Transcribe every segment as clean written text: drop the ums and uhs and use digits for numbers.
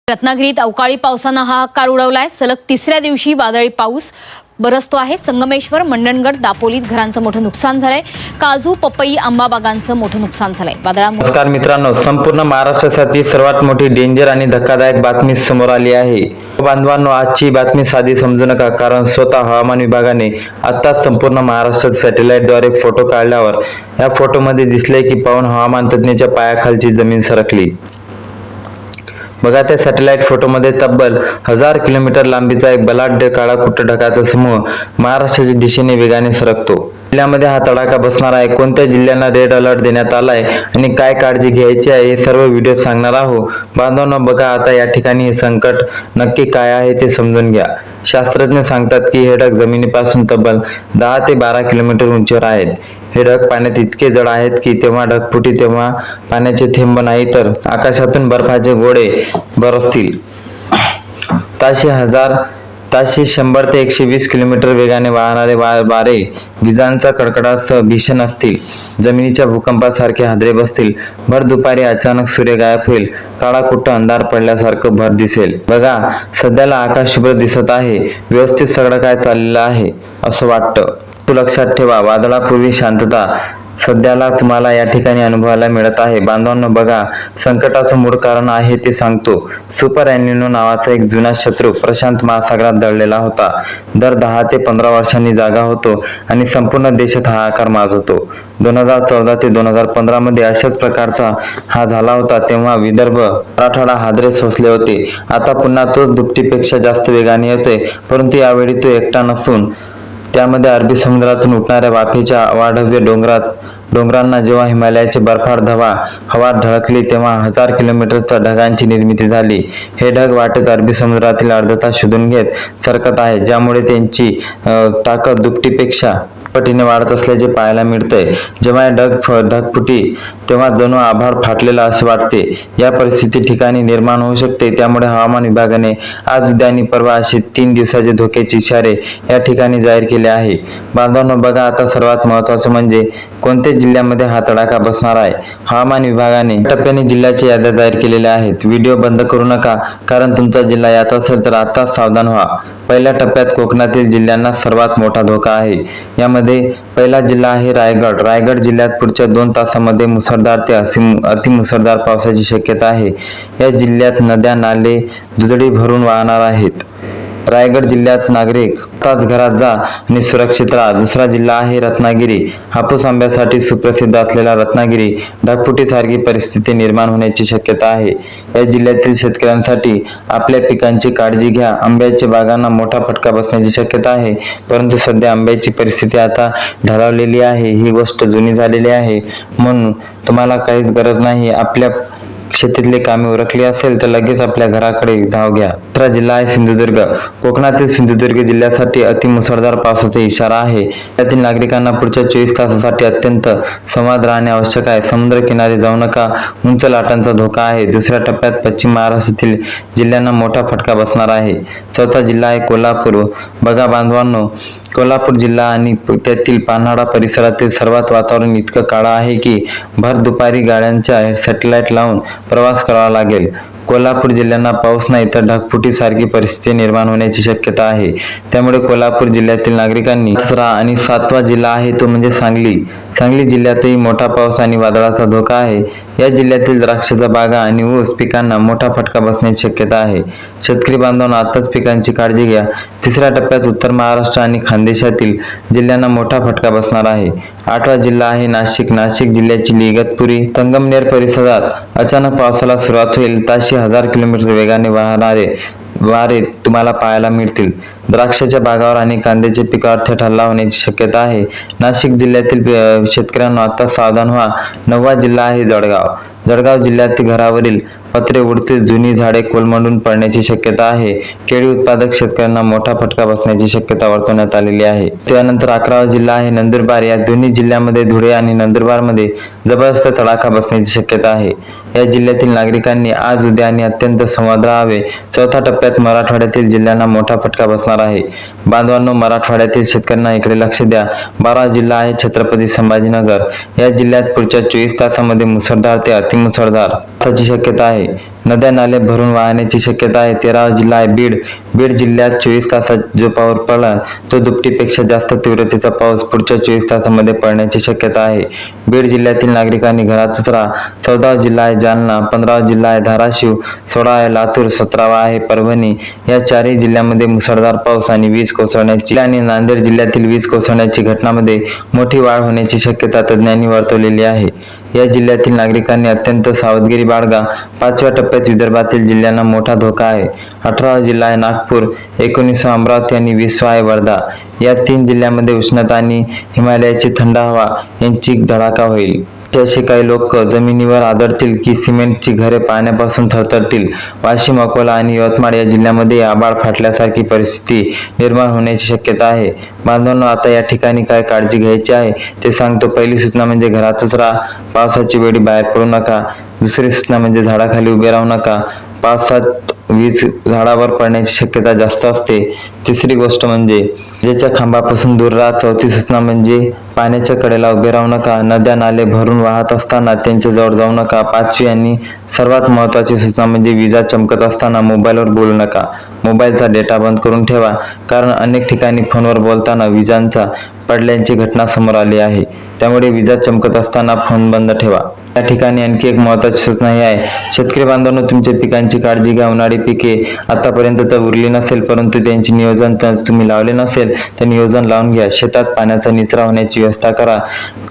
रत्नागिरीत अवकाळी पावसानं हाहाकार उडवलाय। सलग तिसऱ्या दिवशी वादळी पाऊस बरसतो आहे। संगमेश्वर, मंडणगड, दापोलीत घरांचं मोठं नुकसान झालंय। काजू, पपई, आंबा बागांचं मोठं नुकसान झालंय। नमस्कार मित्रांनो, संपूर्ण महाराष्ट्रासाठी सर्वात मोठी डेंजर आणि धक्कादायक बातमी समोर आली आहे। बांधवांनो, आजची बातमी साधी समजू नका, कारण स्वतः हवामान विभागाने आत्ताच संपूर्ण महाराष्ट्रात सॅटेलाइटद्वारे फोटो काढल्यावर या फोटोमध्ये दिसले की पाहून हवामान तज्ञाच्या पायाखालची जमीन सरकली। बघा, त्या सॅटेलाइट फोटोमध्ये तब्बल 1000 किलोमीटर लांबीचा एक बलाढ्य काळाकुट्ट ढगाचा समूह महाराष्ट्राच्या दिशेने वेगाने सरकतो। जिल्ह्यामध्ये हा तडाखा बसणार आहे, कोणत्या जिल्ह्यांना रेड अलर्ट देण्यात आलाय आणि काय काळजी घ्यायची आहे हे सर्व व्हिडिओ सांगणार आहोत। बांधवांनो, बघा आता या ठिकाणी हे संकट नक्की काय आहे ते समजून घ्या। शास्त्रज्ञ सांगतात की हे ढग जमिनीपासून तब्बल 10 ते 12 किलोमीटर उंचीवर आहेत। हे ढग पाण्यात इतके जड आहेत की तेव्हा ढगफुटी तेव्हा पाण्याचे थेंब नाही तर आकाशातून बर्फाचे गोळे बरसतील। ताशी 100 ते 120 किलोमीटर वेगाने वाहणारे वारे विजांचा कडकडाटासह भीषण असतील। जमिनीच्या भूकंपासारखे हादरे बसतील। भर दुपारी अचानक सूर्य गायब होईल। काळाकुट्ट अंधार पडल्यासारखं भर दिसेल। बघा, सध्याला आकाश शुभ्र दिसत आहे, व्यवस्थित सगळं काय चाललेलं आहे असं वाटतं। तू लक्षात ठेवा, वादळापूर्वी शांतता सध्याला तुम्हाला या ठिकाणी अनुभवायला मिळत आहे। बांधवांनो, बघा, संकटाचं मूळ कारण आहे ते सांगतो। सुपर एल्निनो नावाचा एक जुना शत्रू प्रशांत महासागरात दडलेला होता। दर 10 ते 15 वर्षांनी जागा होतो आणि संपूर्ण देशात हाहाकार माजवतो। 2014 ते 2015 मध्ये अशाच प्रकारचा हा झाला होता, तेव्हा विदर्भ, मराठवाडा हादरे सोसले होते। आता पुन्हा तोच दुपटीपेक्षा जास्त वेगाने येतोय, परंतु यावेळी तो एकटा नसून त्यामध्ये अरबी समुद्रातून उठणाऱ्या वाफेच्या अवाढव्य डोंगरांना जेव्हा हिमालयाची बर्फाळ हवा ढळकली तेव्हा 1000 किलोमीटरच्या ढगांची निर्मिती झाली। हे ढग वाटेत अरबी समुद्रातील आर्द्रता शोधून घेत सरकत आहे, ज्यामुळे त्यांची ताकद दुपटीपेक्षा पटीने वाढत असल्याचे पाहायला मिळतंय। जेव्हा ढगफुटी तेव्हा जणू आभाळ फाटलेला असे वाटते। या परिस्थिती ठिकाणी निर्माण होऊ शकते, त्यामुळे हवामान विभागाने आज, उद्या आणि परवा असे 3 दिवसाचे धोक्याचे इशारे या ठिकाणी जाहीर केले आहे। बांधवांनो, बघा, आता सर्वात महत्त्वाचे म्हणजे कोणत्या जिल्ह्यामध्ये हा तडाखा बसणार आहे। हवामान विभागाने टप्प्याने जिल्ह्याच्या याद्या जाहीर केलेल्या आहेत। व्हिडिओ बंद करू नका, कारण तुमचा जिल्हा यात असेल तर आताच सावधान व्हा। पहिल्या टप्प्यात कोकणातील जिल्ह्यांना सर्वात मोठा धोका आहे। यामध्ये पहिला जिल्हा आहे रायगड। रायगड जिल्ह्यात पुढच्या 2 तासांमध्ये मुसळधार ते अतिमुसळधार पावसाची शक्यता आहे। या जिल्ह्यात नद्या, नाले दुथडी भरून वाहणार आहेत। रायगड जिल्ह्यात नागरिक आताच घरात जा आणि सुरक्षित राहा। दुसरा जिल्हा आहे रत्नागिरी। हापूस आंब्यासाठी सुप्रसिद्ध असलेला रत्नागिरी ढगफुटीसारखी परिस्थिती निर्माण होण्याची शक्यता आहे। या जिल्ह्यातील शेतकऱ्यांसाठी आपल्या पिकांची काळजी घ्या। आंब्याच्या बागांना मोठा फटका बसण्याची शक्यता आहे, परंतु सध्या आंब्याची परिस्थिती आता ढासळलेली आहे। ही गोष्ट जुनी झालेली आहे, म्हणून तुम्हाला काहीच गरज नाही। आपल्या शेतीतले कामे उरकली असेल तर लगेच आपल्या घराकडे धाव घ्या। दुसरा जिल्हा आहे सिंधुदुर्ग। कोकणातील सिंधुदुर्ग जिल्ह्यासाठी अतिमुसळधार पावसाचा इशारा आहे। यातील नागरिकांना पुढच्या 24 तासांसाठी अत्यंत संवाद राहणे आवश्यक आहे। समुद्रकिनारी जाऊ नका, उंच लाटांचा धोका आहे। दुसऱ्या टप्प्यात पश्चिम महाराष्ट्रातील जिल्ह्यांना मोठा फटका बसणार आहे। चौथा जिल्हा आहे कोल्हापूर। बघा बांधवांनो, कोल्हापूर जिल्हा आणि त्यातील पन्हाळा परिसरातील सर्वात वातावरण इतकं काळं आहे की भर दुपारी गाड्यांच्या सॅटेलाइट लावून प्रवास करावा लागेल। कोल्हापूर जिल्ह्यांना पाऊस नाही तर ढगफुटीसारखी परिस्थिती निर्माण होण्याची शक्यता आहे, त्यामुळे कोल्हापूर जिल्ह्यातील नागरिकांनी दसरा आणि 7वा जिल्हा आहे तो म्हणजे सांगली। सांगली जिल्ह्यातही मोठा पाऊस आणि वादळाचा धोका आहे। या जिल्ह्यातील द्राक्षाच्या बागा आणि ऊस पिकांना मोठा फटका बसण्याची शक्यता आहे। शेतकरी बांधवांना आताच पिकांची काळजी घ्या। तिसऱ्या टप्प्यात उत्तर महाराष्ट्र आणि खानदेशातील जिल्ह्यांना मोठा फटका बसणार आहे। 8वा जिल्हा आहे नाशिक। नाशिक जिल्ह्याची इगतपुरी, संगमनेर परिसरात अचानक पावसाला सुरुवात होईल। ताशी 1000 किलोमीटर वेगाने वाहणारे वारे तुम्हाला पाहायला मिळतील। द्राक्षाच्या बागावर आणि कांद्याच्या पिकावर थेट हल्ला होण्याची शक्यता आहे। नाशिक जिल्ह्यातील शेतकऱ्यांना आता सावधान व्हा। 9वा जिल्हा आहे जळगाव। जळगाव जिल्ह्यातील घरावरील पत्रे उडतील, जुनी झाडे कोलमडून पडण्याची शक्यता आहे। केळी उत्पादक शेतकऱ्यांना मोठा फटका बसण्याची शक्यता वर्तवण्यात आलेली आहे। त्यानंतर 11वा जिल्हा आहे नंदुरबार। या दोन्ही जिल्ह्यांमध्ये धुळे आणि नंदुरबारमध्ये जबरदस्त तडाखा बसण्याची शक्यता आहे। या जिल्ह्यातील नागरिकांनी आज, उद्या आणि अत्यंत संवाद राहावे। चौथ्या टप्प्यात मराठवाड्यातील जिल्ह्यांना मोठा फटका बसणार आहे। बांधवांनो, मराठवाड्यातील शेतकऱ्यांना इकडे लक्ष द्या। 12वा जिल्हा आहे छत्रपती संभाजीनगर। या जिल्ह्यात पुढच्या 24 तासांमध्ये मुसळधार ते अतिमुसळधार पावसाची शक्यता आहे। नद्या नाले भरून वाहण्याची शक्यता आहे. 13वा जिल्हा आहे बीड जिल्ह्यात 24 तासात जो पाऊस पडला तो दुपटीपेक्षा जास्त तीव्रतेचा पाऊस पुढच्या 24 तासामध्ये पडण्याची शक्यता आहे. बीड जिल्ह्यातील नागरिकांनी घरातच राहा. 14वा जिल्हा आहे जालना, 15वा जिल्हा आहे धाराशिव, 16वा आहे लातूर, 17वा आहे परभणी. या चारही जिल्ह्यांमध्ये मुसळधार पाऊस आणि वीज कोसळण्याची आणि नांदेड जिल्ह्यातील वीज कोसळण्याची घटनांमध्ये मोठी वाढ होण्याची शक्यता तज्ज्ञांनी वर्तवलेली आहे. या जिल्ह्यातील नागरिकांनी अत्यंत सावधगिरी बाळगा. 5व्या टप्प्यात विदर्भातील जिल्ह्यांना मोठा धोका आहे. 18वा जिल्हा आहे नागपूर, 19वा अमरावती आणि 20वा आहे वर्धा. या 3 जिल्ह्यांमध्ये उष्णता आणि हिमालयाची थंड हवा यांची धडाका होईल. असे काही लोक जमिनीवर आदळतील की सिमेंटची घरे पाहण्यापासून थरथरतील. वाशिम, अकोला आणि यवतमाळ या जिल्ह्यांमध्ये आभाळ फाटल्यासारखी परिस्थिती निर्माण होण्याची शक्यता आहे. बांधवांनो, आता या ठिकाणी काय काळजी घ्यायची आहे ते सांगतो. पहिली सूचना म्हणजे घरातच राहा. पावसाची वेळी बाहेर पडू नका. दुसरी सूचना म्हणजे झाडाखाली उभे राहू नका. पावसात वीज झाडावर पडण्याची शक्यता जास्त असते. तिसरी गोष्ट म्हणजे विजेच्या खांबापासून दूर राहा. चौथी सूचना म्हणजे पाण्याच्या कडेला उभे राहू नका. नद्या नाले भरून वाहत असताना त्यांच्या जवळ जाऊ नका. 5वी आणि सर्वात महत्त्वाची सूचना म्हणजे विजा चमकत असताना मोबाईलवर बोलू नका. मोबाईलचा डेटा बंद करून ठेवा, कारण अनेक ठिकाणी फोनवर बोलताना विजांचा पडल्याची घटना समोर आली आहे. त्यामुळे विजा चमकत असताना फोन बंद ठेवा. या ठिकाणी आणखी एक महत्त्वाची सूचना ही आहे. शेतकरी बांधवांनो, तुमच्या पिकांची काळजी घ्या. उन्हाळी पिके आतापर्यंत तर उरली नसेल, परंतु त्यांची नियोजन तुम्ही लावले नसेल तर नियोजन लावून घ्या. शेतात पाण्याचा निचरा होण्याची व्यवस्था करा.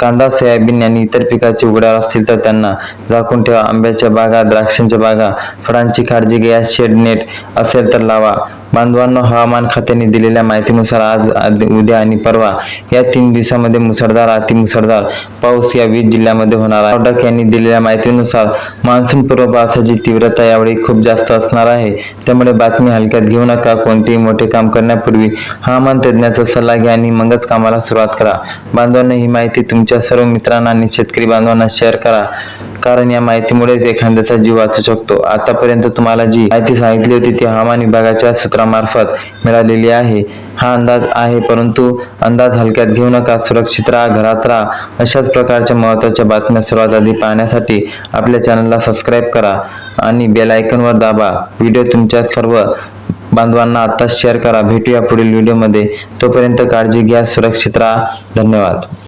कांदा, सोयाबीन आणि इतर पिकाचे उघड्यावर असतील तर त्यांना झाकून ठेवा. आंब्याच्या बागा, द्राक्षांच्या बागा, फळांची काळजी घ्या. शेड नेट असेल तर लावा. बांधवांनो, हवामान खात्याने दिलेल्या माहितीनुसार आज, उद्या आणि परवा या 3 दिवसांमध्ये मुसळधार, अतिमुसळधार पाऊस या 20 जिल्ह्यांमध्ये होणार आहे. डॉक यांनी दिलेल्या माहितीनुसार मान्सून पूर्व पावसाची तीव्रता यावेळी खूप जास्त असणार आहे. त्यामुळे बातमी हलक्यात घेऊ नका. कोणतेही मोठे काम करण्यापूर्वी हवामान तज्ज्ञाचा सल्ला घ्या आणि मगच कामाला सुरुवात करा. बांधवांनो, ही माहिती तुमच्या सर्व मित्रांना आणि शेतकरी बांधवांना शेअर करा, कारण या माहितीमुळेच एखाद्याचा जीव वाचू शकतो. आतापर्यंत तुम्हाला जी माहिती सांगितली होती ती हवामान विभागाच्या सूत्रामार्फत मिळालेली आहे. हा अंदाज आहे, परंतु अंदाज हलक्यात घेऊ नका. सुरक्षित राहा, घरात राहा. अशाच प्रकारच्या महत्त्वाच्या बातम्या सर्वात आधी पाहण्यासाठी आपल्या चॅनलला सबस्क्राईब करा आणि बेल आयकॉनवर दाबा. व्हिडिओ तुमच्या सर्व बांधवांना आत्ताच शेअर करा. भेटूया पुढील व्हिडिओमध्ये. तोपर्यंत काळजी घ्या, सुरक्षित राहा. धन्यवाद.